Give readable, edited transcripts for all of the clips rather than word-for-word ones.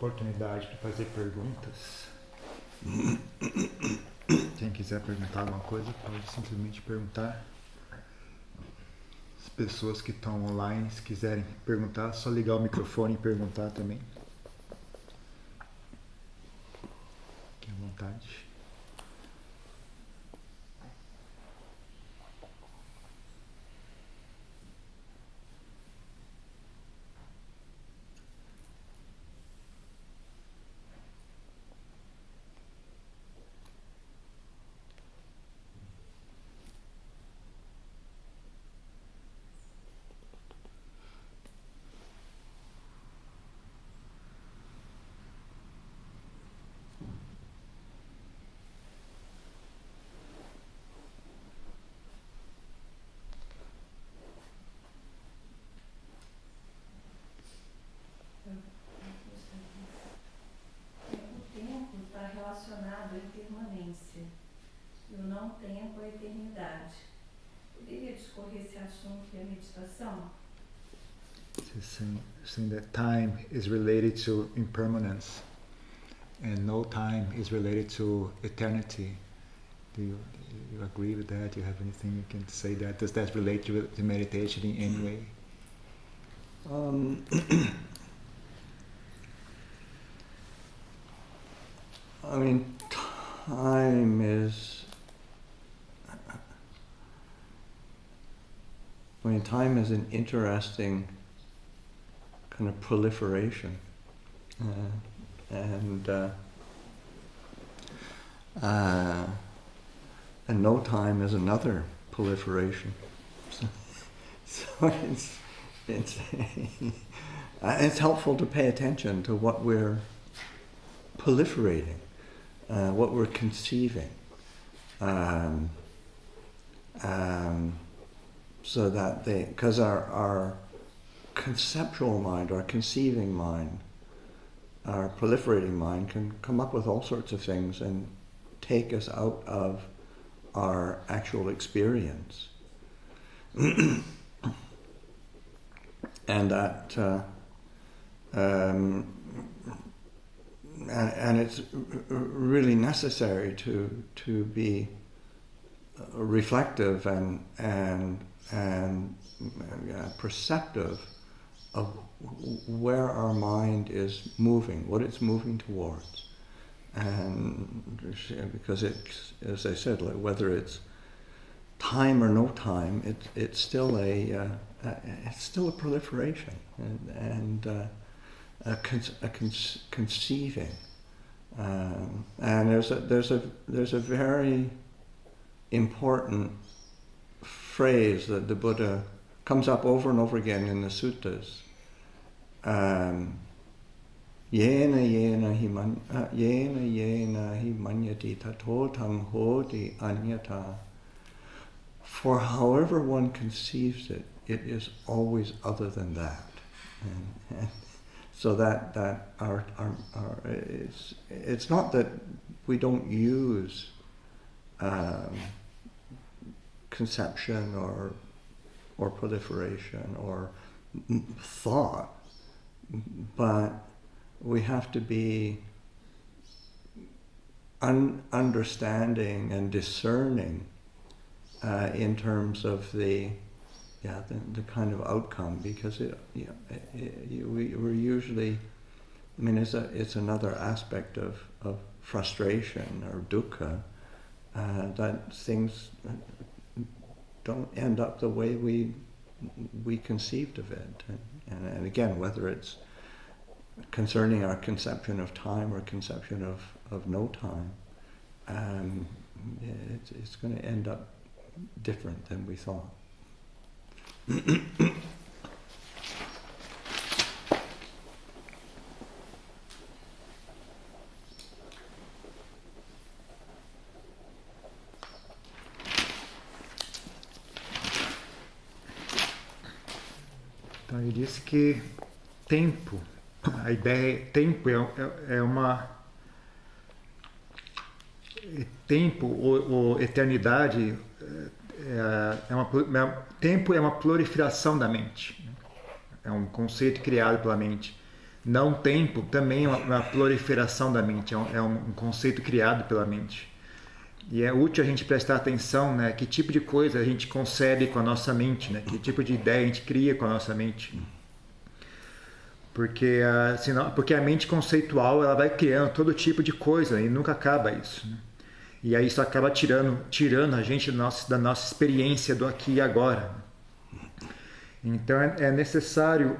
oportunidade para fazer perguntas. Quem quiser perguntar alguma coisa, pode simplesmente perguntar. As pessoas que estão online, se quiserem perguntar, é só ligar o microfone e perguntar também. Fiquem à vontade. Relacionado à impermanência e o não tempo à eternidade. Poderia discorrer esse assunto e a meditação? Saying that time is related to impermanence and no time is related to eternity. Do you agree with that? Do you have anything you can say that? Does that relate to meditation in any way? I mean, time is an interesting kind of proliferation, and no time is another proliferation. So it's helpful to pay attention to what we're proliferating. What we're conceiving, so that because our conceptual mind, our conceiving mind, our proliferating mind can come up with all sorts of things and take us out of our actual experience. And that and it's really necessary to be reflective and perceptive of where our mind is moving, what it's moving towards, and because it's, as I said, like whether it's time or no time, it's still a proliferation and conceiving, and there's a very important phrase that the Buddha comes up over and over again in the suttas. Yena hi manyati tato tang hoti anyata. For however one conceives it, it is always other than that. And so that our it's not that we don't use conception or proliferation or thought, but we have to be understanding and discerning in terms of the kind of outcome, because we're usually, I mean, it's another aspect of frustration or dukkha, that things don't end up the way we conceived of it, and again, whether it's concerning our conception of time or conception of no time, it's going to end up different than we thought. Então ele disse que tempo, a ideia tempo é uma tempo ou eternidade tempo é uma proliferação da mente, é um conceito criado pela mente. Não tempo também é uma proliferação da mente, é um conceito criado pela mente. E é útil a gente prestar atenção, né, que tipo de coisa a gente concebe com a nossa mente, né, que tipo de ideia a gente cria com a nossa mente. Porque a mente conceitual ela vai criando todo tipo de coisa e nunca acaba isso. Né? E aí isso acaba tirando a gente da nossa experiência do aqui e agora. Então é necessário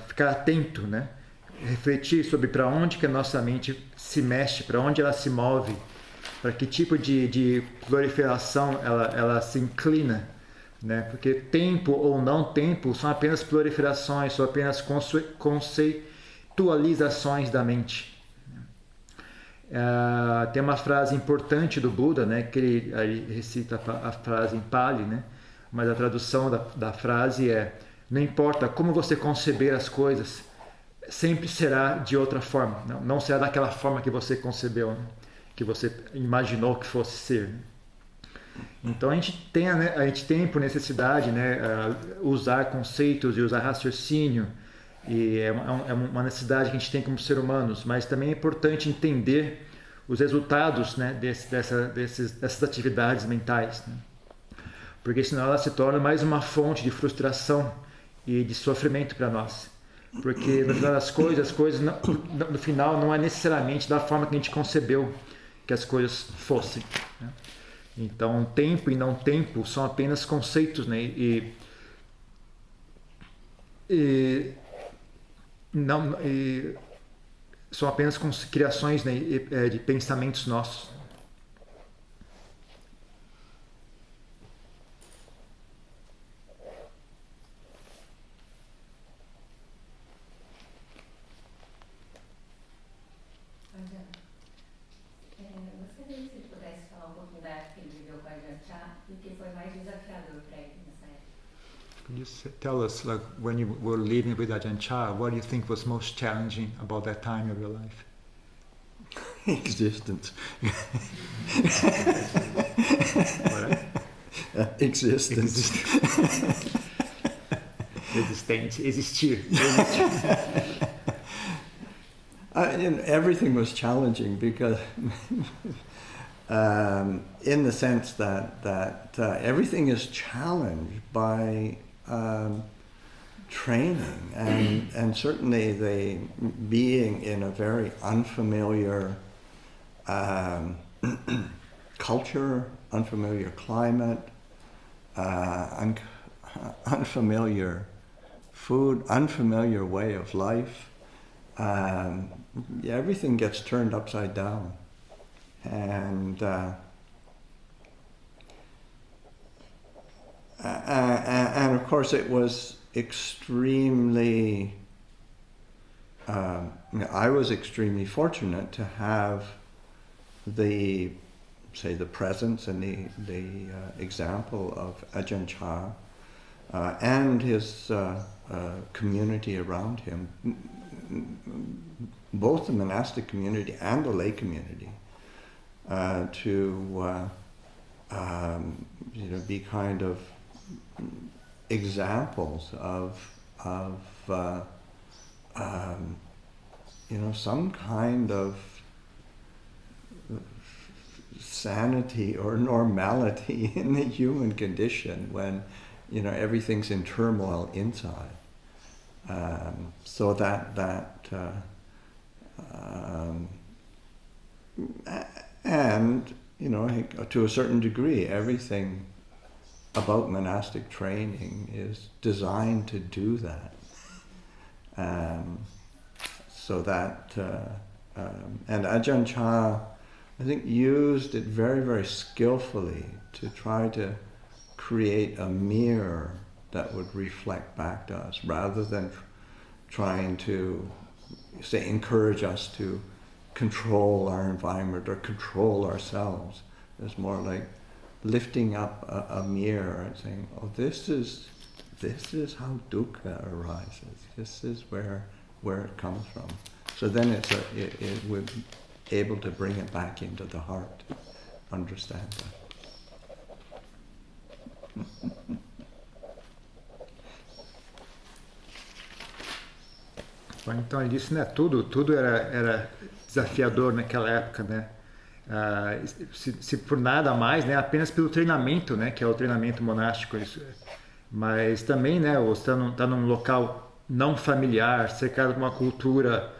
ficar atento, né? Refletir sobre para onde que a nossa mente se mexe, para onde ela se move, para que tipo de proliferação ela se inclina. Né? Porque tempo ou não tempo são apenas proliferações, são apenas conceitualizações da mente. Tem uma frase importante do Buda, né? Que ele recita a frase em Pali, né? Mas a tradução da frase é: não importa como você conceber as coisas, sempre será de outra forma, não será daquela forma que você concebeu, né? Que você imaginou que fosse ser. Né? Então a gente tem por necessidade, né, usar conceitos e usar raciocínio, e é uma necessidade que a gente tem como ser humanos, mas também é importante entender os resultados, né, dessas atividades mentais, né? Porque senão ela se torna mais uma fonte de frustração e de sofrimento para nós. Porque no final das coisas, as coisas no final não é necessariamente da forma que a gente concebeu que as coisas fossem, né? Então, tempo e não tempo são apenas conceitos, né? São apenas criações, né, de pensamentos nossos. Gostaria que você pudesse falar um pouquinho da época que ele viveu com a Janchá e o que foi mais desafiador para ele nessa época. Could you tell us, like, when you were living with Ajahn Chah, what do you think was most challenging about that time of your life? Existence. Existence. Existir. Everything was challenging because, in the sense that everything is challenged by training and certainly the being in a very unfamiliar culture, unfamiliar climate, unfamiliar food, unfamiliar way of life. Everything gets turned upside down, and of course it was extremely. I was extremely fortunate to have the presence and the example of Ajahn Chah and his community around him, both the monastic community and the lay community, to be kind of examples of some kind of sanity or normality in the human condition when everything's in turmoil inside. So and to a certain degree, everything about monastic training is designed to do that. So that and Ajahn Chah, I think, used it very, very skillfully to try to create a mirror that would reflect back to us, rather than trying to, say, encourage us to control our environment or control ourselves. It's more like lifting up a mirror and saying, "Oh, this is how dukkha arises. This is where it comes from." So then it would able to bring it back into the heart, understand that. Então ele disse, né, tudo era desafiador naquela época, né? Se por nada mais, né, apenas pelo treinamento, né, que é o treinamento monástico, isso. Mas também, né, você está num local não familiar, cercado de uma cultura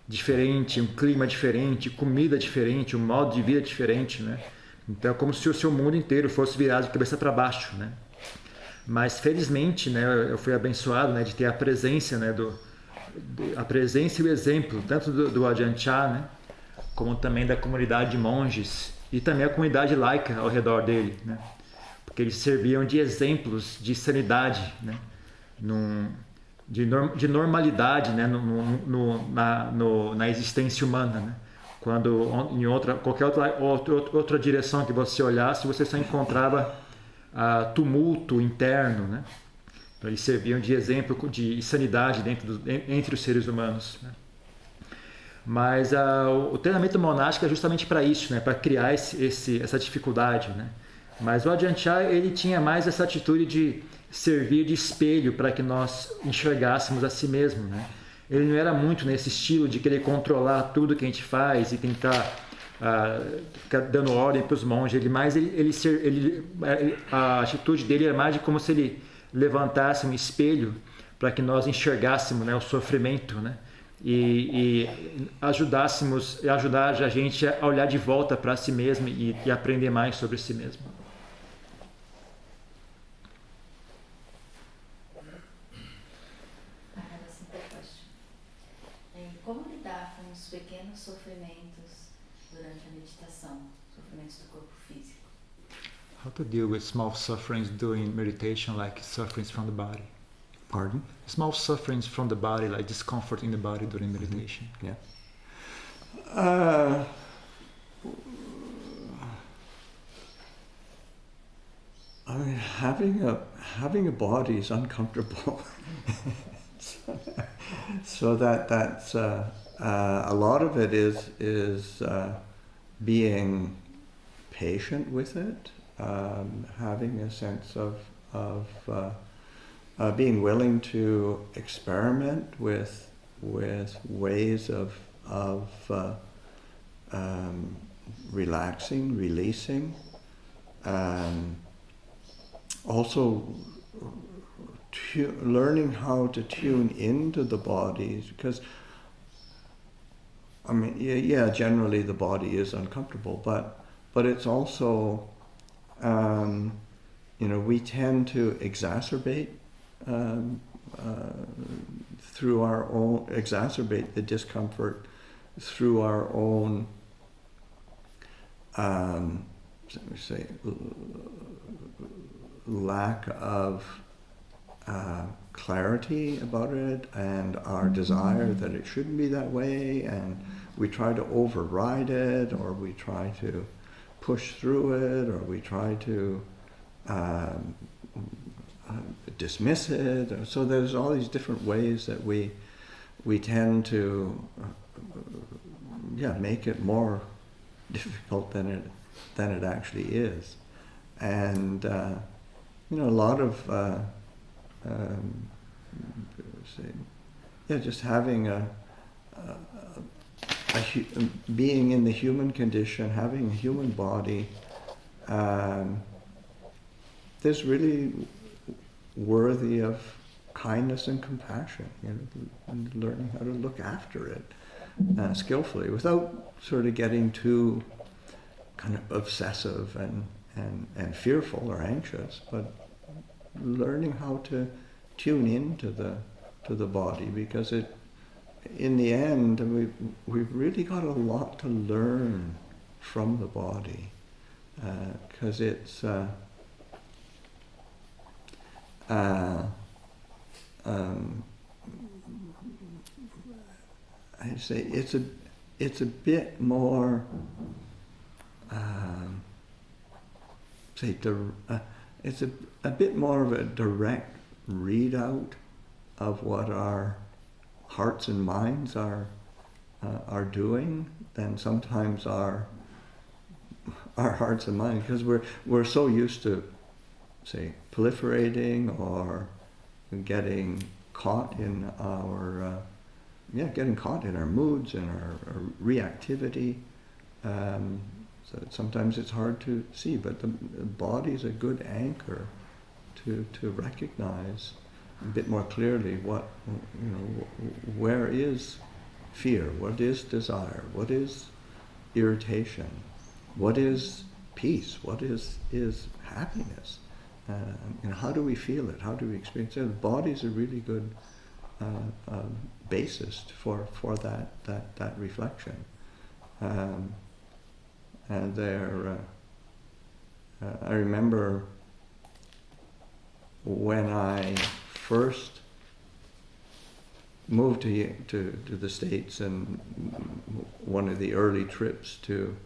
diferente, um clima diferente, comida diferente, um modo de vida diferente, né? Então é como se o seu mundo inteiro fosse virado de cabeça para baixo, né? Mas felizmente, né, eu fui abençoado, né, de ter a presença, né, a presença e o exemplo tanto do Ajahn Chah, né, como também da comunidade de monges e também a comunidade laica ao redor dele, né? Porque eles serviam de exemplos de sanidade, né? De normalidade, né? Na existência humana, né? Quando em qualquer outra direção que você olhasse, você só encontrava tumulto interno, né? Então, eles serviam de exemplo de sanidade entre os seres humanos, né? Mas o treinamento monástico é justamente para isso, né? Para criar essa dificuldade, né? Mas o Ajahn Chah, ele tinha mais essa atitude de servir de espelho para que nós enxergássemos a si mesmo, né? Ele não era muito nesse estilo de querer controlar tudo que a gente faz e tentar ficar dando ordem para os monges. A atitude dele era mais de como se ele levantasse um espelho para que nós enxergássemos, né, o sofrimento, né? E ajudar a gente a olhar de volta para si mesmo e aprender mais sobre si mesmo. Como lidar com os pequenos sofrimentos durante a meditação, sofrimentos do corpo físico? How to deal with small sufferings during meditation, like sufferings from the body? Pardon? Small sufferings from the body, like discomfort in the body during meditation. Yeah. I mean, having a body is uncomfortable. So that's a lot of it is being patient with it, having a sense of being willing to experiment with ways of relaxing, releasing, also learning how to tune into the bodies, because I mean, yeah, generally the body is uncomfortable, but it's also, we tend to exacerbate exacerbate the discomfort through our own, lack of clarity about it, and our desire that it shouldn't be that way, and we try to override it, or we try to push through it, or we try to dismiss it. So there's all these different ways that we tend to make it more difficult than it actually is. And a lot of just having being in the human condition, having a human body, is really worthy of kindness and compassion, and learning how to look after it skillfully without sort of getting too kind of obsessive and fearful or anxious, but learning how to tune into the body, because in the end we've really got a lot to learn from the body, because it's I'd say it's a bit more it's a bit more of a direct readout of what our hearts and minds are doing than sometimes our hearts and minds, because we're so used to, say, proliferating or getting caught in our getting caught in our moods and our reactivity. So sometimes it's hard to see, but the body is a good anchor to recognize a bit more clearly what, where is fear, what is desire, what is irritation, what is peace, what is happiness. How do we feel it? How do we experience it? The body is a really good basis for that reflection. And there, I remember when I first moved to the States, and one of the early trips to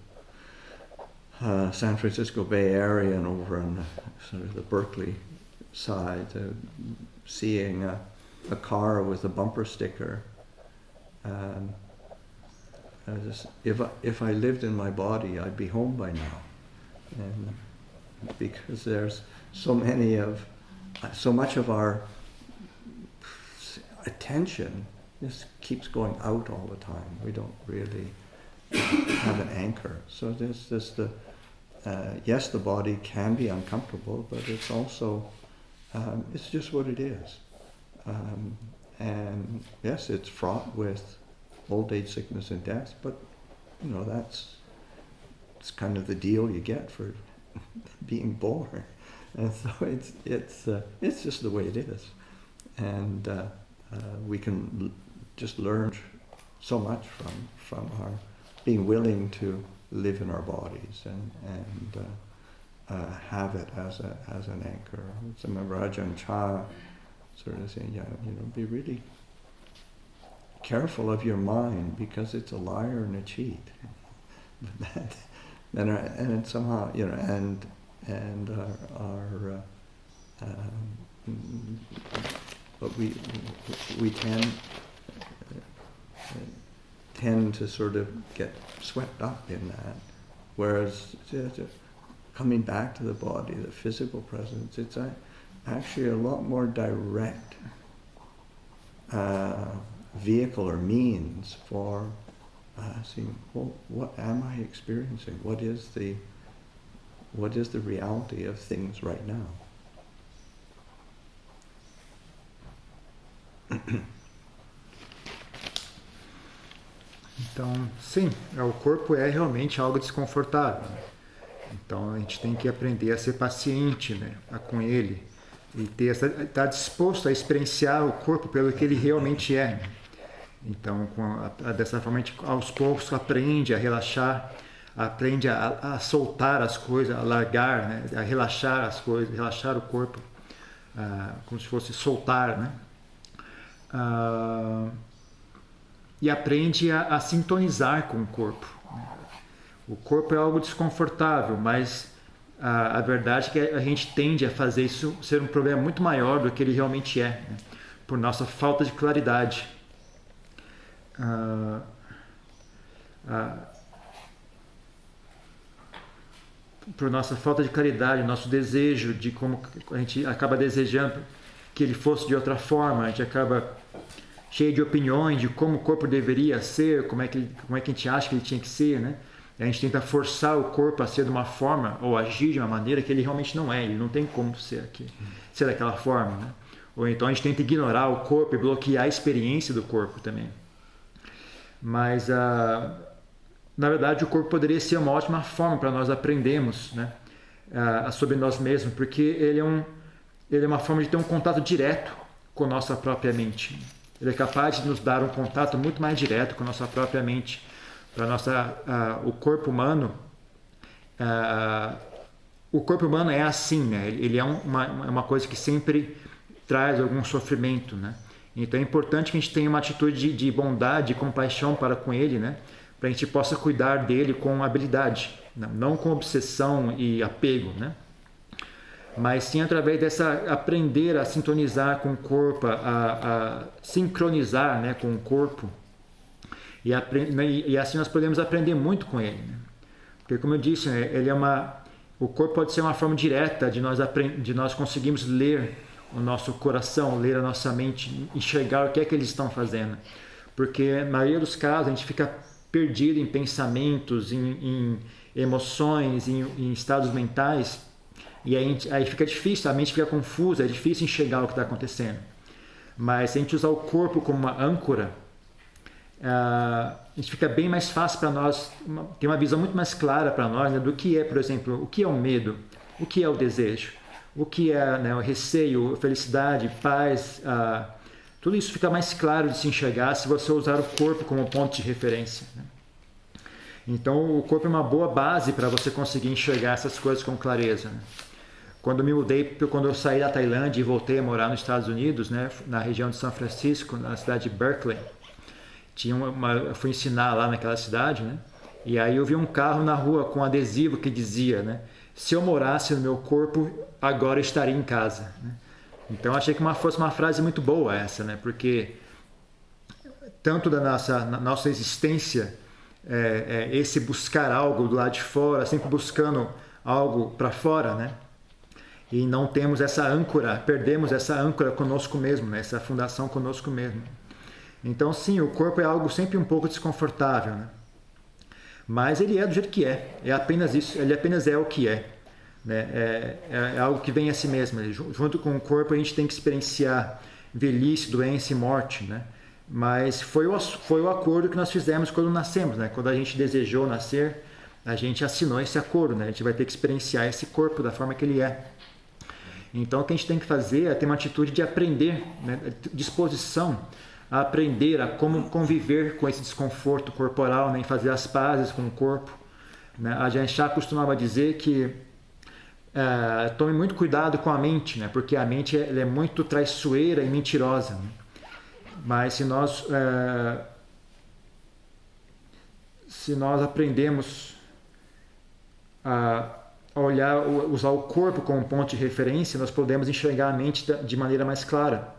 San Francisco Bay Area and over on sort of the Berkeley side, seeing a car with a bumper sticker. If I lived in my body, I'd be home by now, and because there's so much of our attention just keeps going out all the time. We don't really have an anchor. So there's the yes, the body can be uncomfortable, but it's also it's just what it is. And yes, it's fraught with old age, sickness, and death, but it's kind of the deal you get for being born, and so it's just the way it is, and we can just learn so much from our being willing to live in our bodies and have it as an anchor. I remember Ajahn Chah sort of saying, be really careful of your mind because it's a liar and a cheat. And somehow, and our but we tend to sort of get swept up in that, whereas coming back to the body, the physical presence, it's actually a lot more direct vehicle or means for seeing, well, what am I experiencing? What is the reality of things right now? Então, sim, o corpo é realmente algo desconfortável. Então, a gente tem que aprender a ser paciente, né, com ele e estar disposto a experienciar o corpo pelo que ele realmente é. Então, dessa forma, a gente aos poucos aprende a relaxar, aprende a soltar as coisas, a largar, né, a relaxar as coisas, relaxar o corpo, como se fosse soltar, né? E aprende a sintonizar com o corpo. O corpo é algo desconfortável, mas a verdade é que a gente tende a fazer isso ser um problema muito maior do que ele realmente é, né? Por nossa falta de claridade. Por nossa falta de claridade, nosso desejo de como a gente acaba desejando que ele fosse de outra forma, a gente acaba cheio de opiniões de como o corpo deveria ser, como é que a gente acha que ele tinha que ser, né? E a gente tenta forçar o corpo a ser de uma forma ou agir de uma maneira que ele realmente não é, ele não tem como ser daquela forma, né? Ou então a gente tenta ignorar o corpo e bloquear a experiência do corpo também. Mas, na verdade, o corpo poderia ser uma ótima forma para nós aprendermos, né, sobre nós mesmos, porque ele é uma forma de ter um contato direto com a nossa própria mente. Ele é capaz de nos dar um contato muito mais direto com a nossa própria mente. O corpo humano, é assim, né? Ele é uma coisa que sempre traz algum sofrimento, né? Então é importante que a gente tenha uma atitude de bondade e compaixão para com ele, né? Para a gente possa cuidar dele com habilidade, não com obsessão e apego, né? Mas sim através dessa aprender a sintonizar com o corpo, a sincronizar, né, com o corpo, e assim nós podemos aprender muito com ele, né? Porque, como eu disse, né, o corpo pode ser uma forma direta de nós conseguirmos ler o nosso coração, ler a nossa mente, enxergar o que é que eles estão fazendo. Porque na maioria dos casos a gente fica perdido em pensamentos, em emoções, em estados mentais, e aí fica difícil, a mente fica confusa, é difícil enxergar o que está acontecendo. Mas se a gente usar o corpo como uma âncora, a gente fica bem mais fácil para nós, tem uma visão muito mais clara para nós, né, do que é, por exemplo, o que é o medo, o que é o desejo, o que é, né, o receio, felicidade, paz, tudo isso fica mais claro de se enxergar se você usar o corpo como ponto de referência, né? Então o corpo é uma boa base para você conseguir enxergar essas coisas com clareza, né? Quando eu saí da Tailândia e voltei a morar nos Estados Unidos, né, na região de São Francisco, na cidade de Berkeley, eu fui ensinar lá naquela cidade, né? E aí eu vi um carro na rua com um adesivo que dizia, né, se eu morasse no meu corpo, agora eu estaria em casa, né? Então achei que fosse uma frase muito boa essa, né? Porque tanto da nossa existência, esse buscar algo do lado de fora, sempre buscando algo para fora, né? E não temos essa âncora, perdemos essa âncora conosco mesmo, né? Essa fundação conosco mesmo. Então sim, o corpo é algo sempre um pouco desconfortável, né? Mas ele é do jeito que é apenas isso, ele apenas é o que é, né? É algo que vem a si mesmo. Junto com o corpo a gente tem que experienciar velhice, doença e morte, né? Mas foi o acordo que nós fizemos quando nascemos, né? Quando a gente desejou nascer, a gente assinou esse acordo, né? A gente vai ter que experienciar esse corpo da forma que ele é. Então o que a gente tem que fazer é ter uma atitude de aprender, né? Disposição a aprender a como conviver com esse desconforto corporal, né? E fazer as pazes com o corpo, né? A gente já costumava dizer que tome muito cuidado com a mente, né? Porque a mente ela é muito traiçoeira e mentirosa, né? Mas se nós aprendemos a usar o corpo como ponto de referência, nós podemos enxergar a mente de maneira mais clara.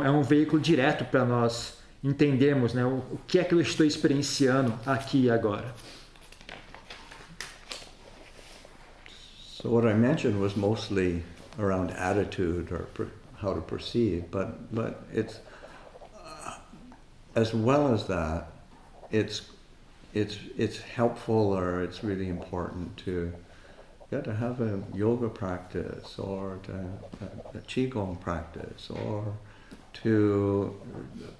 É um veículo direto para nós entendermos, né, o que é que eu estou experienciando aqui e agora. So what I mentioned was mostly around attitude or how to perceive, but it's as well as that, it's helpful, or it's really important to have a yoga practice, or a qigong practice, or to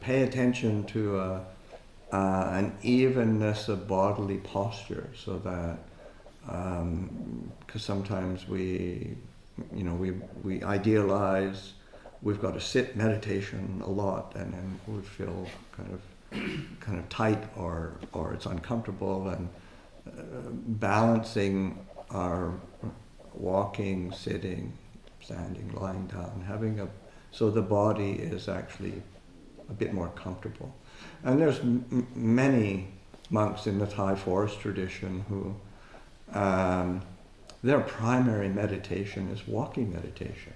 pay attention to an evenness of bodily posture, so that because sometimes we idealize. We've got to sit meditation a lot, and then we feel kind of tight, or it's uncomfortable, and balancing our walking, sitting, standing, lying down, so the body is actually a bit more comfortable. And there's many monks in the Thai forest tradition who their primary meditation is walking meditation.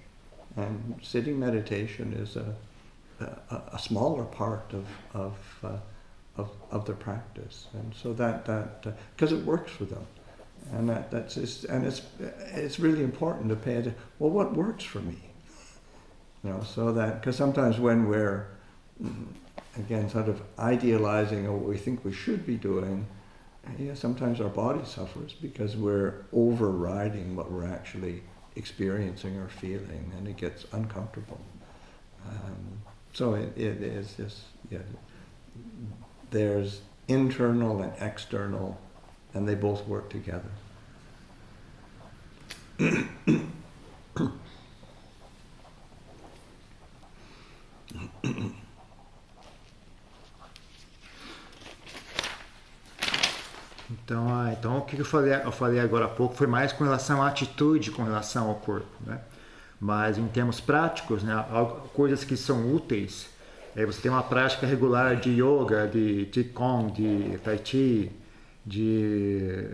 And sitting meditation is a smaller part of their practice, and so that because it works for them, and it's really important to pay attention. Well, what works for me? So that, because sometimes when we're again sort of idealizing what we think we should be doing, sometimes our body suffers because we're overriding what we're actually experiencing or feeling, and it gets uncomfortable. So it is this, there's internal and external, and they both work together. Então o que eu falei agora há pouco foi mais com relação à atitude, com relação ao corpo, né? Mas em termos práticos, né, coisas que são úteis, você tem uma prática regular de yoga, de qigong, de tai chi, de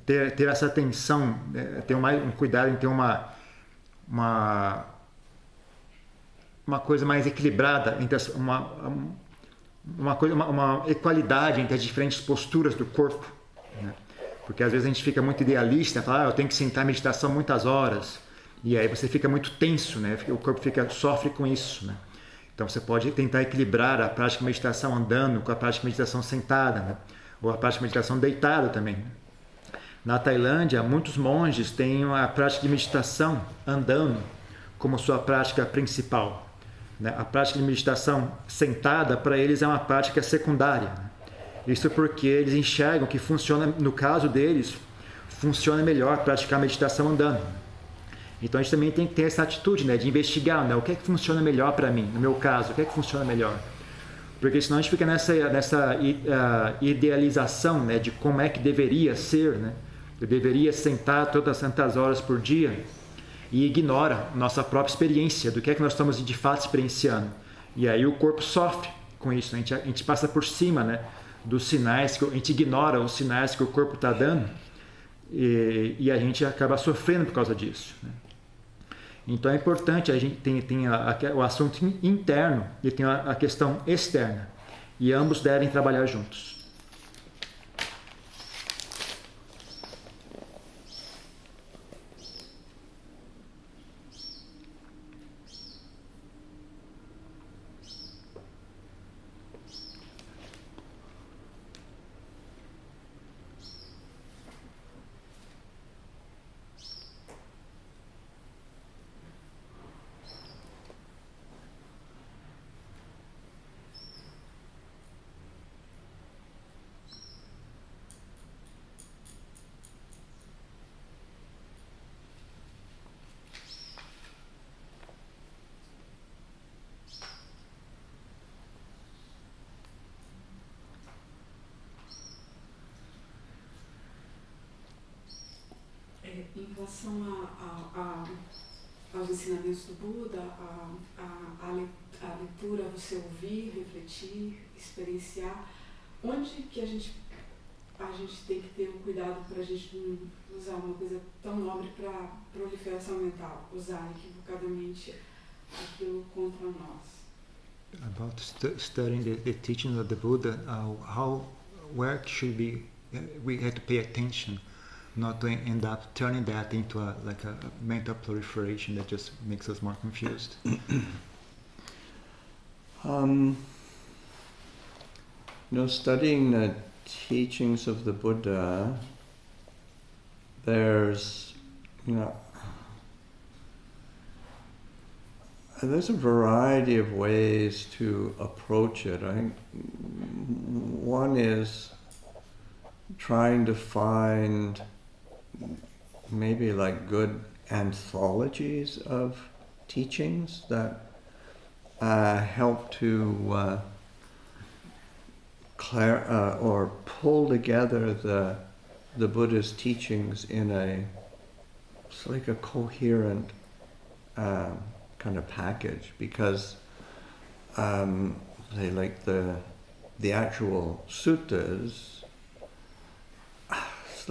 ter essa atenção, ter um cuidado em ter uma coisa mais equilibrada, entre uma equalidade entre as diferentes posturas do corpo, né? Porque às vezes a gente fica muito idealista, fala, eu tenho que sentar em meditação muitas horas, e aí você fica muito tenso, né? O corpo sofre com isso, né? Então você pode tentar equilibrar a prática de meditação andando com a prática de meditação sentada, né? Ou a prática de meditação deitada também. Na Tailândia, muitos monges têm a prática de meditação andando como sua prática principal, né? A prática de meditação sentada para eles é uma prática secundária. Isso porque eles enxergam que funciona, no caso deles, funciona melhor praticar meditação andando. Então a gente também tem que ter essa atitude, né, de investigar, né, o que é que funciona melhor para mim, no meu caso, o que é que funciona melhor. Porque senão a gente fica nessa idealização, né, de como é que deveria ser, né? Eu deveria sentar todas as tantas horas por dia e ignora nossa própria experiência, do que é que nós estamos de fato experienciando. E aí o corpo sofre com isso, né? A gente passa por cima, né, dos sinais, a gente ignora os sinais que o corpo está dando e a gente acaba sofrendo por causa disso, né? Então é importante, a gente tem o assunto interno e tem a questão externa. E ambos devem trabalhar juntos. Em relação aos ensinamentos do Buda, a leitura, você ouvir, refletir, experienciar, onde que a gente tem que ter um cuidado para a gente não usar uma coisa tão nobre para proliferação mental, usar equivocadamente aquilo contra nós? About studying the teachings of the Buddha, where should we have to pay attention, not to end up turning that into a mental proliferation that just makes us more confused. Studying the teachings of the Buddha, there's a variety of ways to approach it. I think one is trying to find maybe good anthologies of teachings that help to or pull together the Buddha's teachings in a coherent kind of package, because the actual suttas,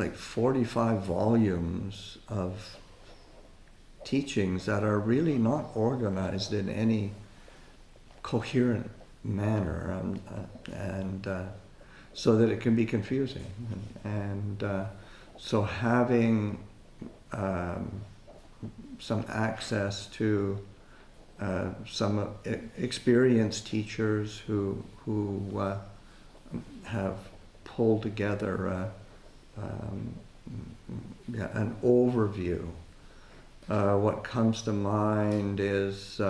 it's 45 volumes of teachings that are really not organized in any coherent manner, and so that it can be confusing. And so having some access to some experienced teachers who have pulled together an overview. What comes to mind is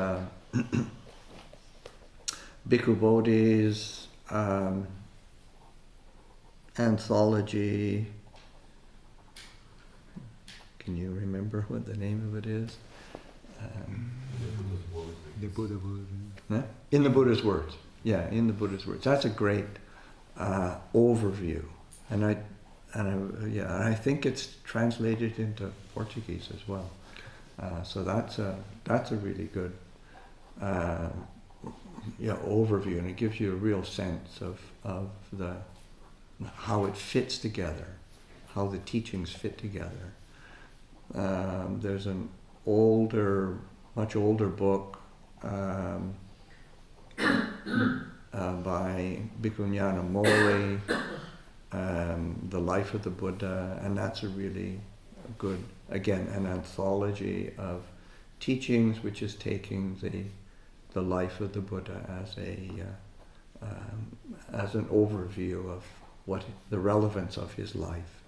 Bhikkhu Bodhi's anthology. Can you remember what the name of it is? The Buddha Word. Huh? In the Buddha's Words. Yeah, in the Buddha's Words. That's a great overview, and I think it's translated into Portuguese as well. So that's a really good overview, and it gives you a real sense of how it fits together, how the teachings fit together. There's an much older book by Bhikkhu Nyanamoli, The Life of the Buddha, and that's a really good, again, an anthology of teachings which is taking the life of the Buddha as an overview of what the relevance of his life,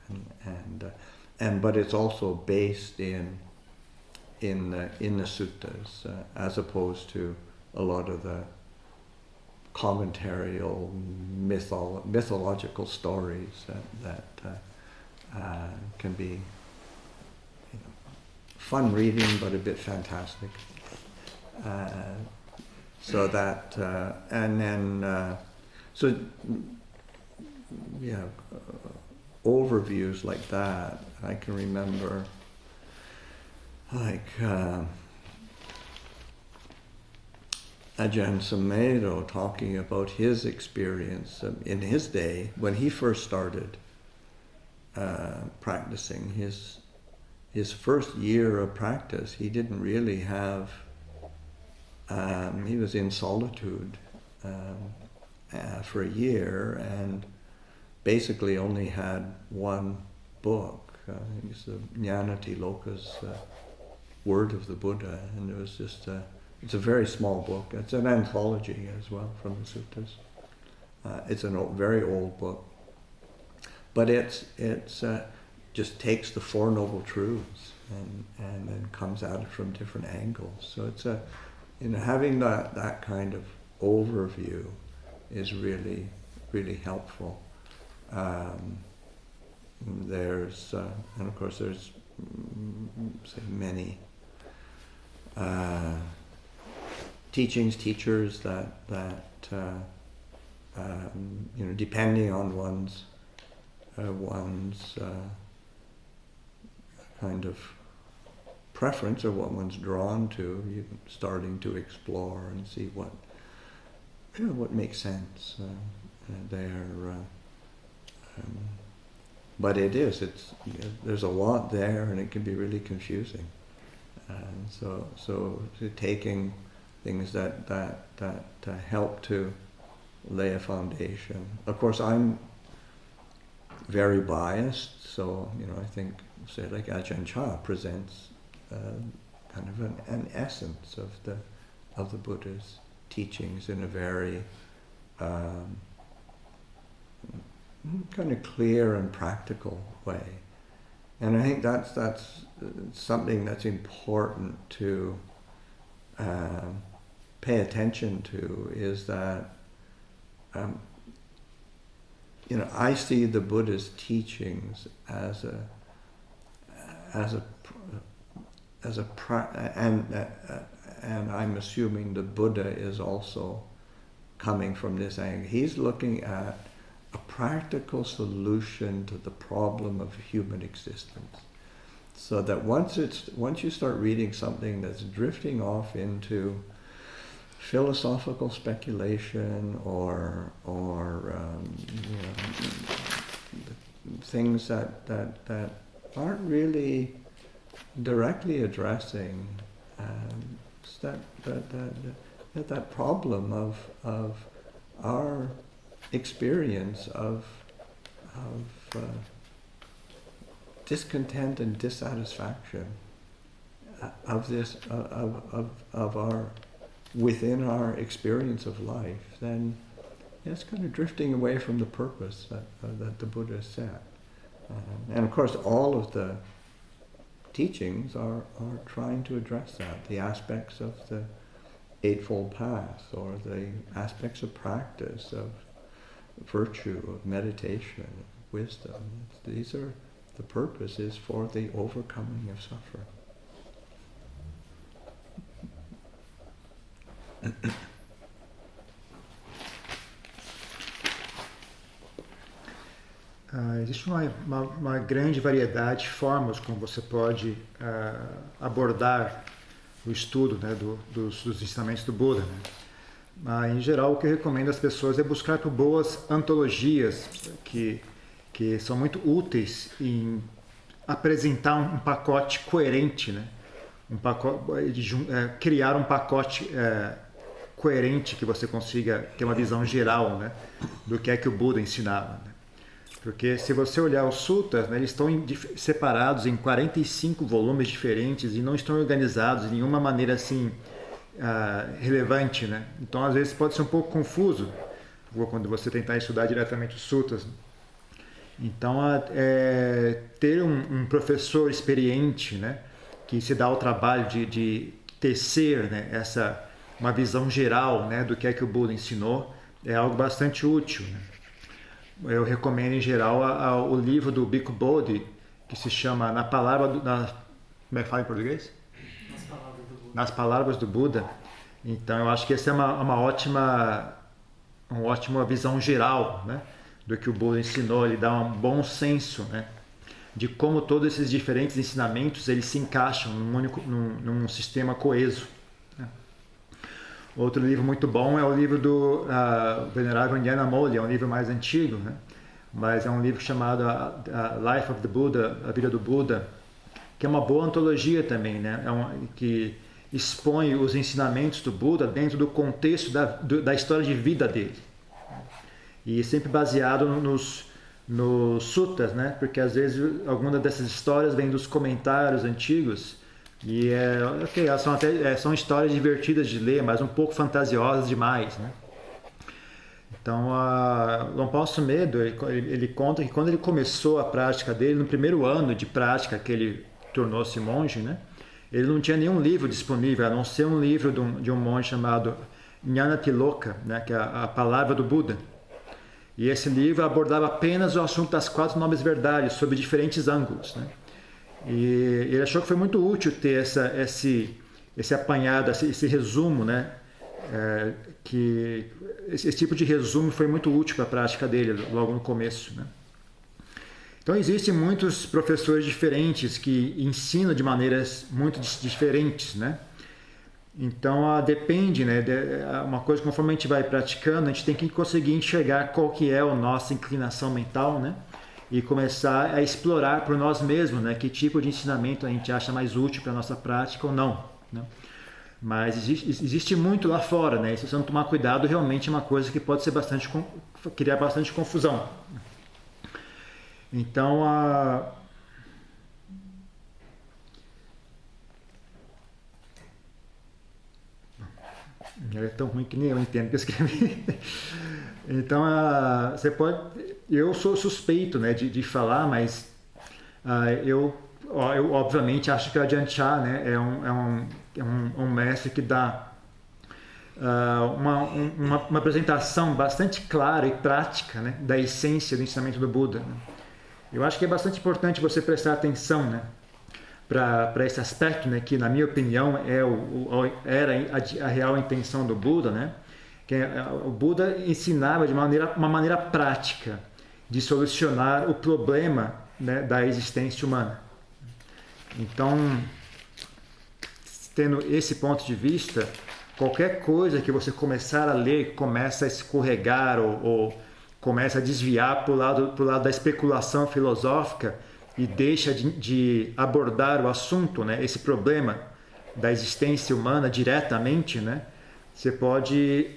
but it's also based in the suttas, as opposed to a lot of the commentarial mythological stories that can be fun reading but a bit fantastic. Overviews like that. I can remember, Ajahn Sumedho talking about his experience in his day when he first started practicing. His first year of practice, he didn't really have. He was in solitude for a year and basically only had one book. It was the Jnanatiloka's Word of the Buddha, and it was just it's a very small book. It's an anthology as well from the suttas. It's a very old book, but it's just takes the Four Noble Truths and then comes at it from different angles. So it's having that kind of overview is really, really helpful. There's and of course there's many teachers that depending on one's kind of preference or what one's drawn to, you're starting to explore and see what makes sense there. But it's there's a lot there, and it can be really confusing. And so taking things that help to lay a foundation. Of course, I'm very biased, so I think, say, like Ajahn Chah presents kind of an essence of the Buddha's teachings in a very kind of clear and practical way, and I think that's something that's important to pay attention to. Is that I see the Buddha's teachings and I'm assuming the Buddha is also coming from this angle. He's looking at a practical solution to the problem of human existence. So that once you start reading something that's drifting off into philosophical speculation or things that aren't really directly addressing that problem of our experience of discontent and dissatisfaction of our within our experience of life, then it's kind of drifting away from the purpose that the Buddha set. And of course, all of the teachings are trying to address that, the aspects of the Eightfold Path, or the aspects of practice, of virtue, of meditation, of wisdom. These are the purposes for the overcoming of suffering. Existe uma grande variedade de formas como você pode abordar o estudo, né, dos ensinamentos do Buda. Né? Mas, em geral, o que eu recomendo às pessoas é buscar por boas antologias que são muito úteis em apresentar um pacote coerente, né? Criar um pacote coerente que você consiga ter uma visão geral, né, do que é que o Buda ensinava. Né? Porque se você olhar os suttas, né, eles estão separados em 45 volumes diferentes e não estão organizados de nenhuma maneira assim relevante, né? Então, às vezes, pode ser um pouco confuso quando você tentar estudar diretamente os sutras. Então, ter um professor experiente, né, que se dá o trabalho de tecer, né, uma visão geral, né, do que é que o Buda ensinou, é algo bastante útil, né? Eu recomendo, em geral, o livro do Bhikkhu Bodhi, que se chama Como é que fala em português? Nas Palavras do Buda. Então, eu acho que essa é uma ótima visão geral, né, do que o Buda ensinou. Ele dá um bom senso, né, de como todos esses diferentes ensinamentos eles se encaixam num sistema coeso, né. Outro livro muito bom é o livro do Venerável Nyanamoli, é um livro mais antigo, né, mas é um livro chamado Life of the Buddha, A Vida do Buda, que é uma boa antologia também, né, que expõe os ensinamentos do Buda dentro do contexto da história de vida dele. E sempre baseado nos suttas, né? Porque às vezes alguma dessas histórias vem dos comentários antigos e elas são histórias divertidas de ler, mas um pouco fantasiosas demais, né? Então, Lompao Sumedo, ele conta que quando ele começou a prática dele, no primeiro ano de prática que ele tornou-se monge, né? Ele não tinha nenhum livro disponível, a não ser um livro de um monge chamado Jnanatiloka, né? Que é a Palavra do Buda. E esse livro abordava apenas o assunto das 4 nobres verdades, sob diferentes ângulos, né? E ele achou que foi muito útil ter esse apanhado, esse resumo, né? Que esse tipo de resumo foi muito útil para a prática dele logo no começo, né? Então existem muitos professores diferentes que ensinam de maneiras muito diferentes, né? Então depende, né? Uma coisa, conforme a gente vai praticando, a gente tem que conseguir enxergar qual que é a nossa inclinação mental, né? E começar a explorar por nós mesmos, né? Que tipo de ensinamento a gente acha mais útil para a nossa prática ou não, né? Mas existe muito lá fora, né? E se você não tomar cuidado, realmente é uma coisa que pode ser criar bastante confusão. Então, é tão ruim que nem eu entendo o que eu escrevi. Então, você pode... Eu sou suspeito, né, de falar, mas eu obviamente acho que o Ajahn Chah, né, é um mestre que dá uma apresentação bastante clara e prática, né, da essência do ensinamento do Buda, né? Eu acho que é bastante importante você prestar atenção, né, para esse aspecto, né, que na minha opinião era a real intenção do Buda, né, que o Buda ensinava de uma maneira prática de solucionar o problema, né, da existência humana. Então, tendo esse ponto de vista, qualquer coisa que você começar a ler começa a escorregar ou começa a desviar para o lado da especulação filosófica e deixa de abordar o assunto, né, esse problema da existência humana diretamente, né, você pode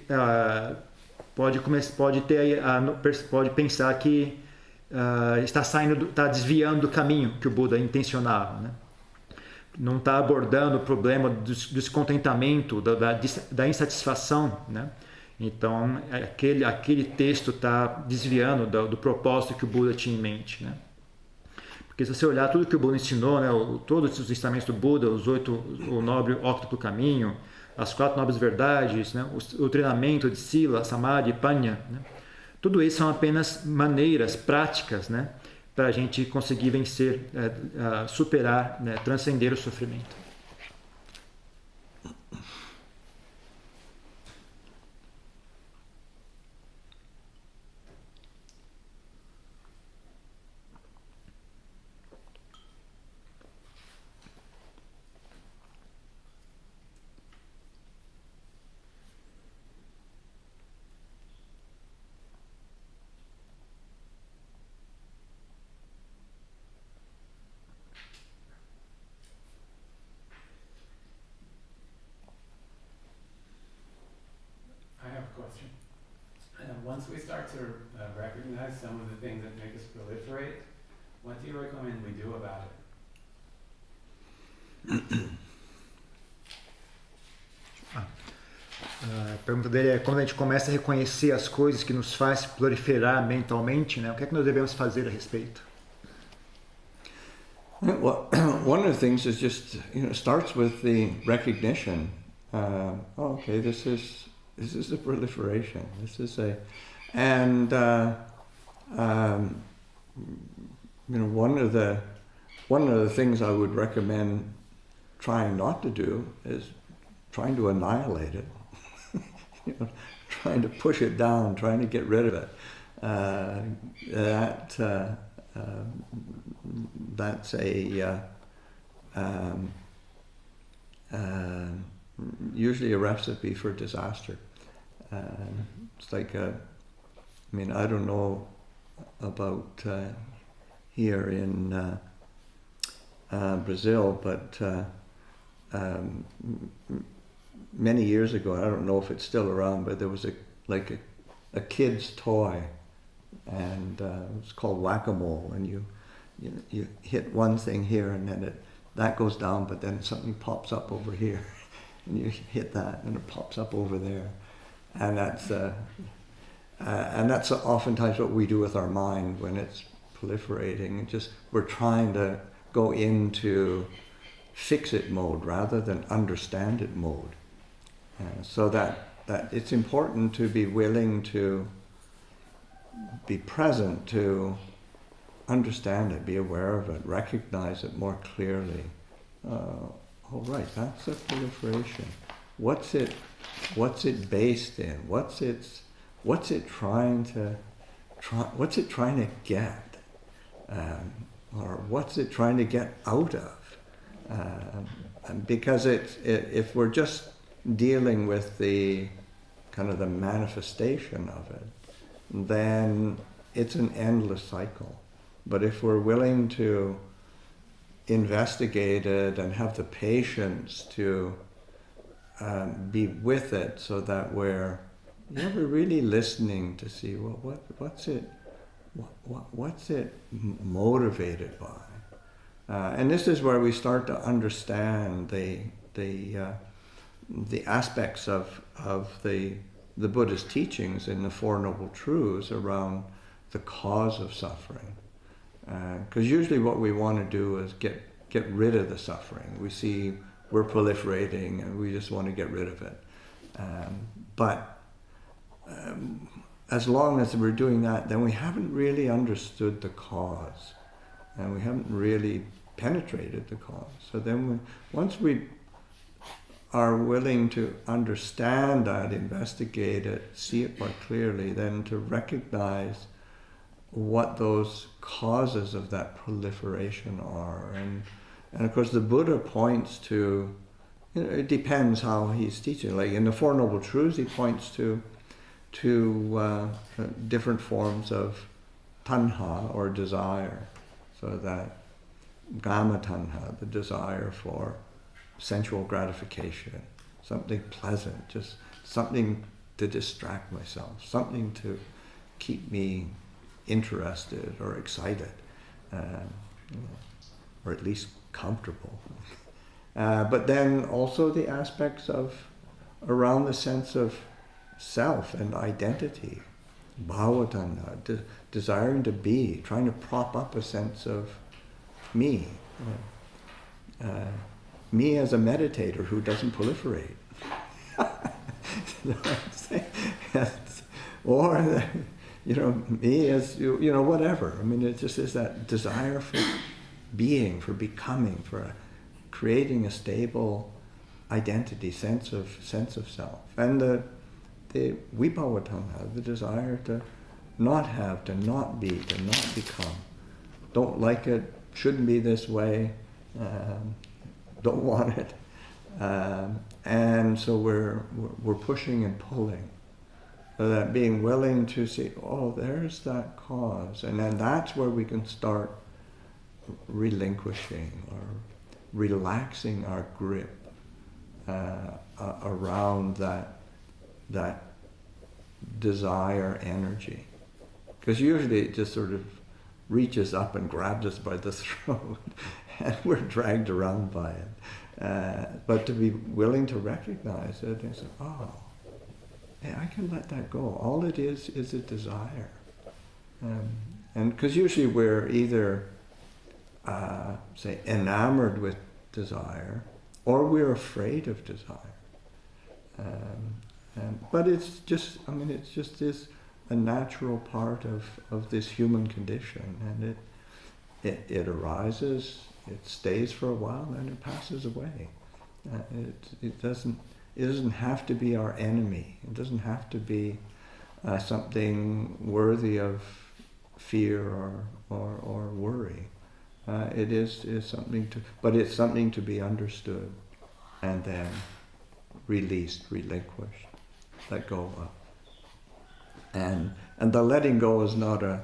pensar que está desviando do caminho que o Buda intencionava, né? Não está abordando o problema do descontentamento, da insatisfação, né? Então, aquele texto está desviando do propósito que o Buda tinha em mente, né? Porque se você olhar tudo que o Buda ensinou, né, todos os ensinamentos do Buda, o nobre óctuplo caminho, as 4 nobres verdades, né, o treinamento de Sila, Samadhi e Panya, né, tudo isso são apenas maneiras práticas, né, para a gente conseguir vencer, superar, né, transcender o sofrimento. Question. Once we start to recognize some of the things that make us proliferate, what do you recommend we do about it? pergunta dele é: quando a gente começa a reconhecer as coisas que nos faz proliferar mentalmente, né, o que é que nós devemos fazer a respeito? Well, one of the things is just, it starts with the recognition. Okay, this is a proliferation. This is and one of the things I would recommend trying not to do is trying to annihilate it. Trying to push it down, trying to get rid of it. That's usually a recipe for disaster. It's like I don't know about here in Brazil, but many years ago, I don't know if it's still around, but there was a kid's toy, and it was called whack-a-mole, and you hit one thing here, and then that goes down, but then something pops up over here, and you hit that, and it pops up over there, and that's oftentimes what we do with our mind when it's proliferating. We're trying to go into fix-it mode rather than understand-it mode. So that it's important to be willing to be present, to understand it, be aware of it, recognize it more clearly. Oh, right, that's a proliferation. What's it based in? What's it trying to get? Or what's it trying to get out of? Because if we're just dealing with the kind of the manifestation of it, then it's an endless cycle. But if we're willing to investigate it and have the patience to be with it, so that we're really listening to see, well, what's it motivated by? And this is where we start to understand the aspects of the Buddhist teachings in the Four Noble Truths around the cause of suffering. Because usually what we want to do is get rid of the suffering. We see we're proliferating and we just want to get rid of it. But as long as we're doing that, then we haven't really understood the cause, and we haven't really penetrated the cause. So then once we are willing to understand that, investigate it, see it more clearly, then to recognize what those causes of that proliferation are. And of course the Buddha points to, it depends how he's teaching. Like in the Four Noble Truths, he points to different forms of tanha, or desire. So that gama tanha, the desire for sensual gratification, something pleasant, just something to distract myself, something to keep me interested or excited, or at least comfortable. But then also the aspects of around the sense of self and identity, bhavatanha, desiring to be, trying to prop up a sense of me. Me as a meditator who doesn't proliferate. Or, me as, whatever. I mean, it just is that desire for being, for becoming, for creating a stable identity, sense of self. And the vibhavatanha, the desire to not have, to not be, to not become. Don't like it, shouldn't be this way, don't want it. And so we're pushing and pulling. So that being willing to see, oh, there's that cause. And then that's where we can start relinquishing or relaxing our grip around that desire energy. Because usually it just sort of reaches up and grabs us by the throat and we're dragged around by it. But to be willing to recognize it and say, oh, I can let that go. All it is a desire. And because usually we're either, say, enamored with desire, or we're afraid of desire. But it's just, it's just this a natural part of this human condition, and it arises, it stays for a while, and it passes away. It doesn't have to be our enemy. It doesn't have to be something worthy of fear or worry. It is something but it's something to be understood and then released, relinquished, let go of. And the letting go is not a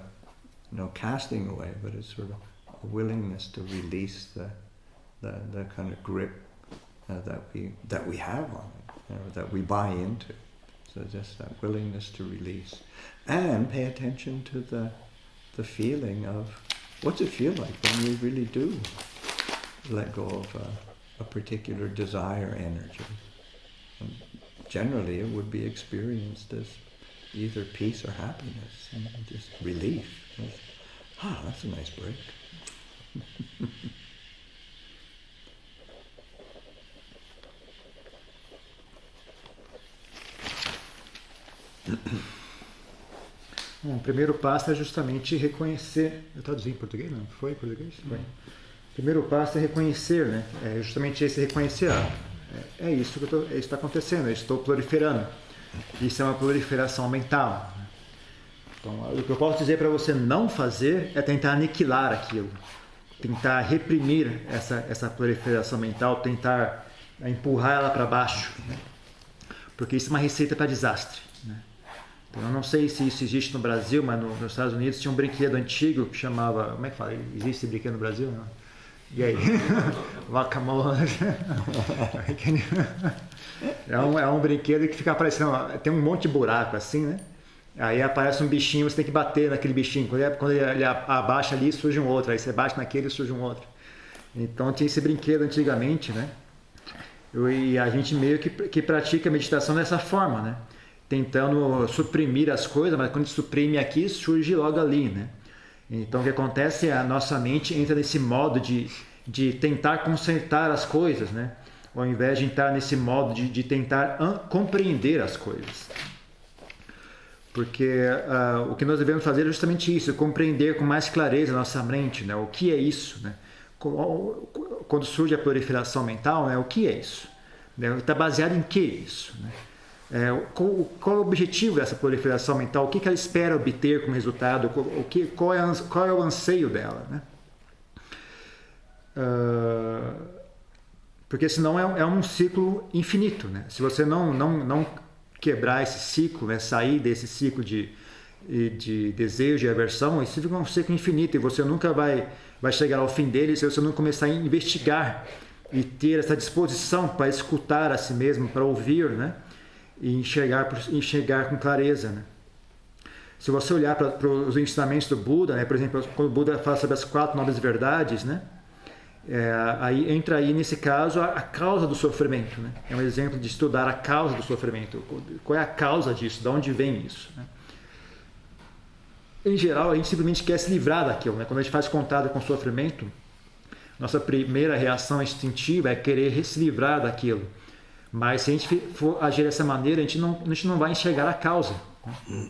casting away, but it's sort of a willingness to release the kind of grip that we have on it, that we buy into. So just that willingness to release, and pay attention to the feeling of what's it feel like when we really do let go of a particular desire energy. And generally, it would be experienced as either peace or happiness, and just relief. That's a nice break. Bom, o primeiro passo é justamente reconhecer. Eu traduzi em português? Não? Foi em português? Foi. O primeiro passo é reconhecer, né? É justamente esse reconhecer. É isso que está acontecendo, eu estou proliferando. Isso é uma proliferação mental. Então, o que eu posso dizer para você não fazer é tentar aniquilar aquilo, tentar reprimir essa proliferação mental, tentar empurrar ela para baixo, né? Porque isso é uma receita para desastre, né? Então, eu não sei se isso existe no Brasil, mas nos Estados Unidos tinha um brinquedo antigo que chamava... Como é que fala? Existe esse brinquedo no Brasil? Não? E aí? Guacamole. É um brinquedo que fica aparecendo... Tem um monte de buraco assim, né? Aí aparece um bichinho, você tem que bater naquele bichinho. Quando ele abaixa ali, surge um outro. Aí você bate naquele e surge um outro. Então tinha esse brinquedo antigamente, né? E a gente meio que pratica a meditação dessa forma, né? Tentando suprimir as coisas, mas quando suprime aqui, surge logo ali, né? Então o que acontece é a nossa mente entra nesse modo de tentar consertar as coisas, né? Ao invés de entrar nesse modo de tentar compreender as coisas. Porque o que nós devemos fazer é justamente isso, compreender com mais clareza a nossa mente, né? O que é isso, né? Quando surge a proliferação mental, né? O que é isso? Está baseado em que isso, né? Qual é o objetivo dessa proliferação mental? O que ela espera obter como resultado? Qual é o anseio dela, né? Porque senão é um ciclo infinito, né? Se você não quebrar esse ciclo, né? Sair desse ciclo de desejo e aversão, isso fica um ciclo infinito e você nunca vai chegar ao fim dele se você não começar a investigar e ter essa disposição para escutar a si mesmo, para ouvir, né? E enxergar com clareza, né? Se você olhar para os ensinamentos do Buda, né? Por exemplo, quando o Buda fala sobre as 4 nobres verdades, né? Aí entra aí nesse caso a causa do sofrimento, né? É um exemplo de estudar a causa do sofrimento. Qual é a causa disso? De onde vem isso, né? Em geral, a gente simplesmente quer se livrar daquilo, né? Quando a gente faz contato com o sofrimento, nossa primeira reação instintiva é querer se livrar daquilo. Mas se a gente for agir dessa maneira, a gente não vai enxergar a causa, né?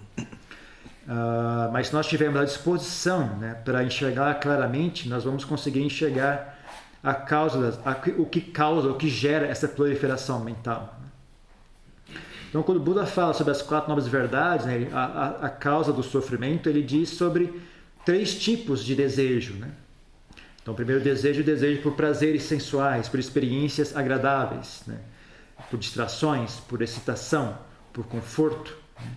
Mas se nós tivermos a disposição, né, para enxergar claramente, nós vamos conseguir enxergar a causa, o que gera essa proliferação mental, né? Então, quando o Buda fala sobre as 4 nobres verdades, né, a causa do sofrimento, ele diz sobre 3 tipos de desejo, né? Então, o primeiro desejo é o desejo por prazeres sensuais, por experiências agradáveis, né? Por distrações, por excitação, por conforto, né?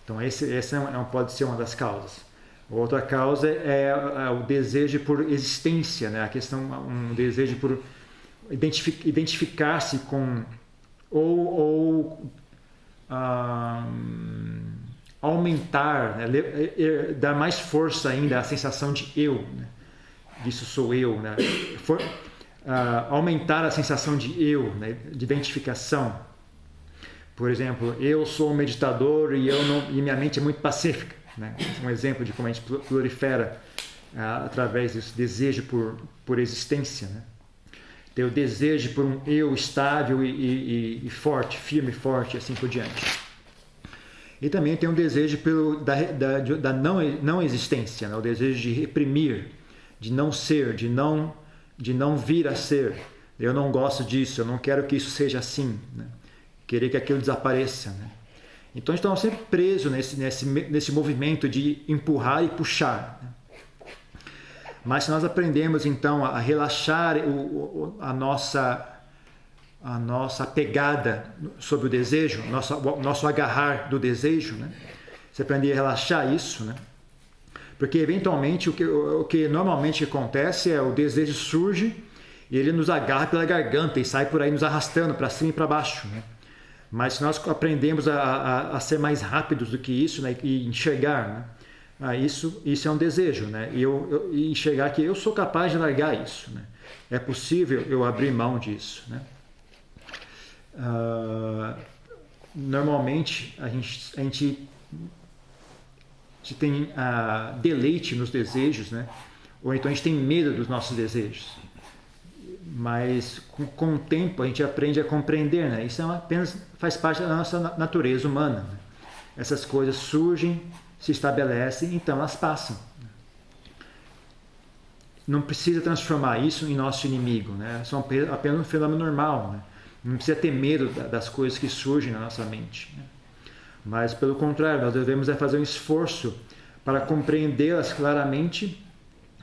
Então essa pode ser uma das causas. Outra causa é o desejo por existência, né? Um desejo por identificar-se com ou aumentar, né? Dar mais força ainda à sensação de eu, né? Disso sou eu, né? Aumentar a sensação de eu, né? De identificação, Por exemplo, eu sou um meditador e minha mente é muito pacífica, né? Um exemplo de como a gente prolifera através desse desejo por existência, né? Tem o desejo por um eu estável e forte, firme e forte, assim por diante. E também tem um desejo da não existência, né? O desejo de reprimir, de não ser, de não vir a ser. Eu não gosto disso, eu não quero que isso seja assim, né? Querer que aquilo desapareça, né? Então estamos sempre presos nesse movimento de empurrar e puxar, né? Mas se nós aprendemos então a relaxar a nossa pegada sobre o desejo, nosso agarrar do desejo, né? Se aprender a relaxar isso, né? Porque eventualmente o que normalmente acontece é o desejo surge e ele nos agarra pela garganta e sai por aí nos arrastando para cima e para baixo, né? Mas se nós aprendemos a ser mais rápidos do que isso, né? E enxergar, né? Isso é um desejo, né? E enxergar que eu sou capaz de largar isso, né? É possível eu abrir mão disso, né? Normalmente a gente tem deleite nos desejos, né? Ou então a gente tem medo dos nossos desejos. Mas com o tempo a gente aprende a compreender, né? Isso apenas faz parte da nossa natureza humana, né? Essas coisas surgem, se estabelecem, então elas passam. Não precisa transformar isso em nosso inimigo, né? São apenas um fenômeno normal, né? Não precisa ter medo das coisas que surgem na nossa mente, né? Mas pelo contrário, nós devemos fazer um esforço para compreendê-las claramente,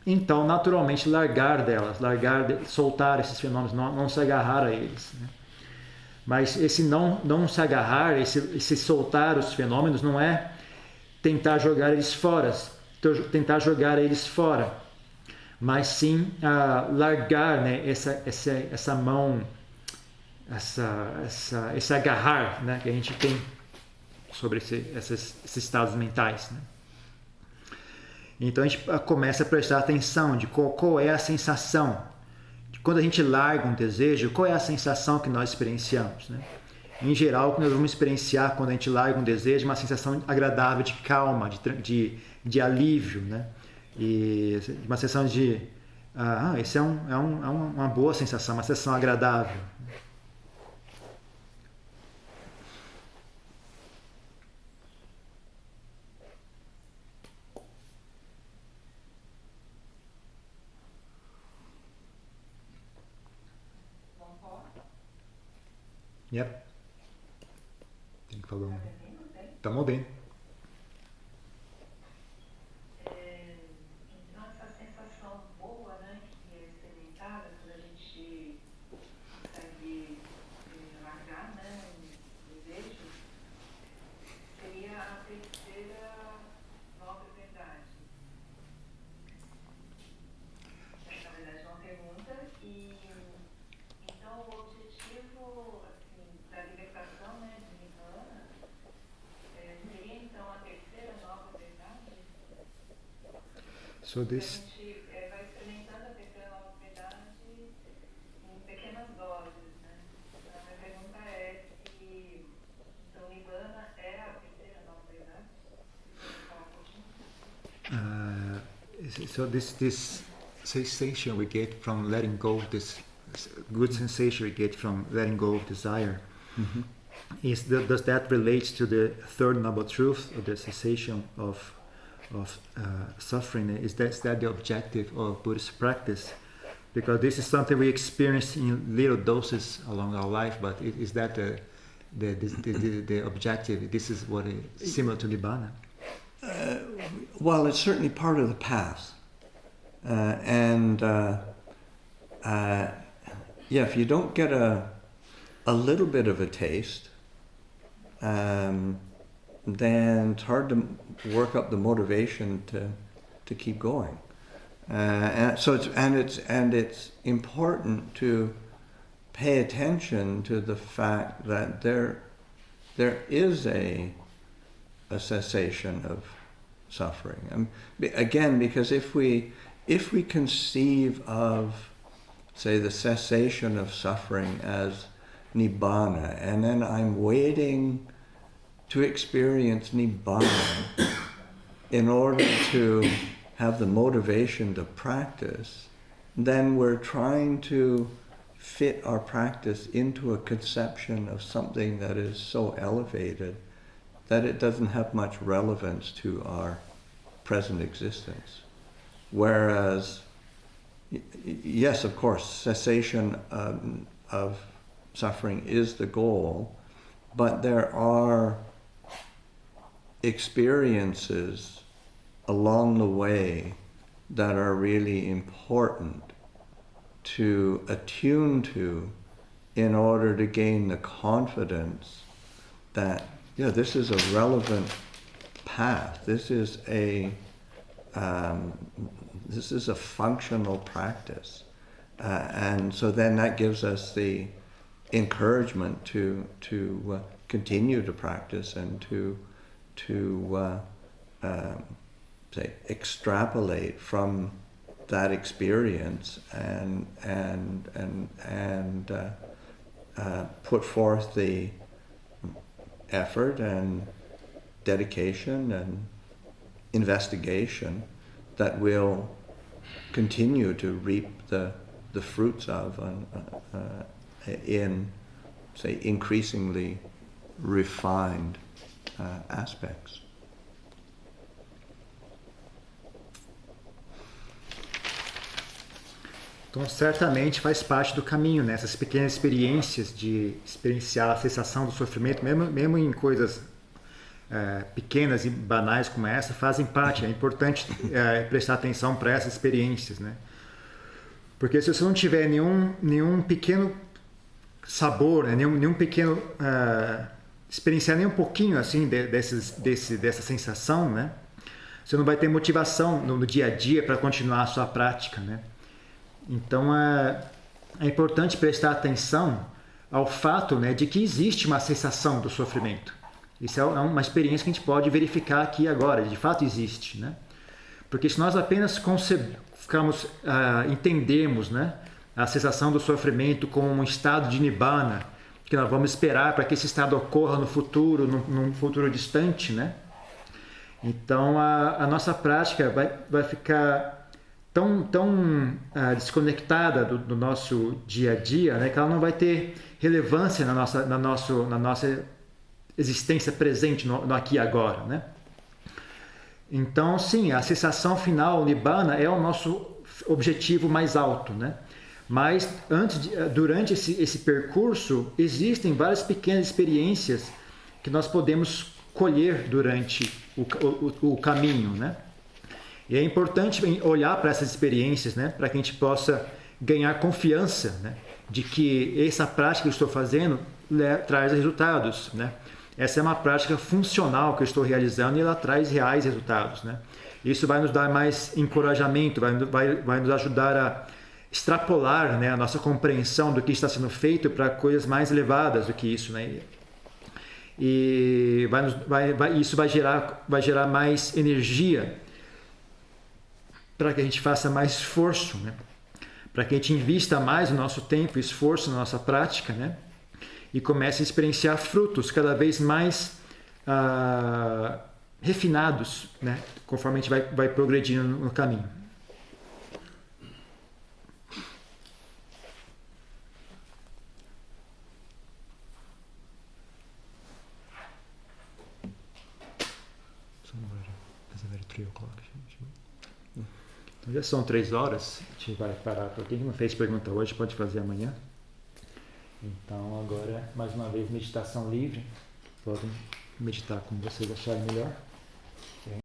então naturalmente largar delas, soltar esses fenômenos, não se agarrar a eles, né? Mas esse não se agarrar, esse soltar os fenômenos não é tentar jogar eles fora, mas sim largar, né, essa mão, esse agarrar, né, que a gente tem sobre esses estados mentais, né? Então a gente começa a prestar atenção de qual é a sensação, de quando a gente larga um desejo, qual é a sensação que nós experienciamos, né? Em geral, o que nós vamos experienciar quando a gente larga um desejo é uma sensação agradável de calma, de alívio, né? E uma sensação de isso é uma boa sensação, uma sensação agradável. Yep. Tem que falar. Estamos bem. Então essa sensação boa, né, que é experimentada quando a gente consegue largar, né, o desejo, seria a terceira nobre verdade. Na verdade é uma pergunta e então o objetivo da libertação, né, de Nirvana, seria então a terceira nova verdade? So this. A gente vai experimentando a terceira nova verdade em pequenas doses, né? A minha pergunta é se então Nirvana é a terceira nova verdade? So this sensation we get from letting go, this good sensation we get from letting go of desire, Mm-hmm. does that relate to the third noble truth, or the cessation of suffering? Is that the objective of Buddhist practice? Because this is something we experience in little doses along our life, but is that the objective? This is what is similar to Nibbana? Well, it's certainly part of the path. If you don't get a little bit of a taste, then it's hard to work up the motivation to keep going. It's important to pay attention to the fact that there is a cessation of suffering. Again, because if we conceive of, say, the cessation of suffering as Nibbana, and then I'm waiting to experience Nibbana in order to have the motivation to practice, then we're trying to fit our practice into a conception of something that is so elevated that it doesn't have much relevance to our present existence. Whereas, yes, of course, cessation of suffering is the goal, but there are experiences along the way that are really important to attune to in order to gain the confidence that, yeah, this is a relevant path. This is a functional practice, and so then that gives us the encouragement to continue to practice and to say extrapolate from that experience and put forth the effort and dedication and investigation that will continue to reap the fruits of in, say, increasingly refined aspects. Então, certamente faz parte do caminho, né? Essas pequenas experiências de experienciar a cessação do sofrimento, mesmo em coisas pequenas e banais como essa, fazem parte. É importante prestar atenção para essas experiências, né? Porque se você não tiver nenhum pequeno sabor, né? nenhum pequeno experienciar nem um pouquinho assim dessa sensação, né? Você não vai ter motivação no dia a dia para continuar a sua prática, né? Então é importante prestar atenção ao fato, né, de que existe uma cessação do sofrimento. Isso é uma experiência que a gente pode verificar aqui agora, de fato existe, né? Porque se nós apenas entendermos, né, a cessação do sofrimento como um estado de nibbana, que nós vamos esperar para que esse estado ocorra no futuro, num futuro distante, né? Então a nossa prática vai ficar tão desconectada do nosso dia a dia, né, que ela não vai ter relevância na nossa existência presente no aqui e agora, né? Então, sim, a cessação final, o Nibbana, é o nosso objetivo mais alto, né? Mas durante esse percurso existem várias pequenas experiências que nós podemos colher durante o caminho, né? E é importante olhar para essas experiências, né, para que a gente possa ganhar confiança, né, de que essa prática que eu estou fazendo traz resultados, né? Essa é uma prática funcional que eu estou realizando e ela traz reais resultados, né? Isso vai nos dar mais encorajamento, vai nos ajudar a extrapolar, né, a nossa compreensão do que está sendo feito para coisas mais elevadas do que isso, né? E isso vai gerar mais energia para que a gente faça mais esforço, né? Para que a gente invista mais o nosso tempo e esforço na nossa prática, né? E comece a experienciar frutos cada vez mais refinados, né? Conforme a gente vai progredindo no caminho. Então já são 3 horas, a gente vai parar. Para quem não fez pergunta hoje, pode fazer amanhã. Então agora, mais uma vez, meditação livre. Podem meditar como vocês acharem melhor.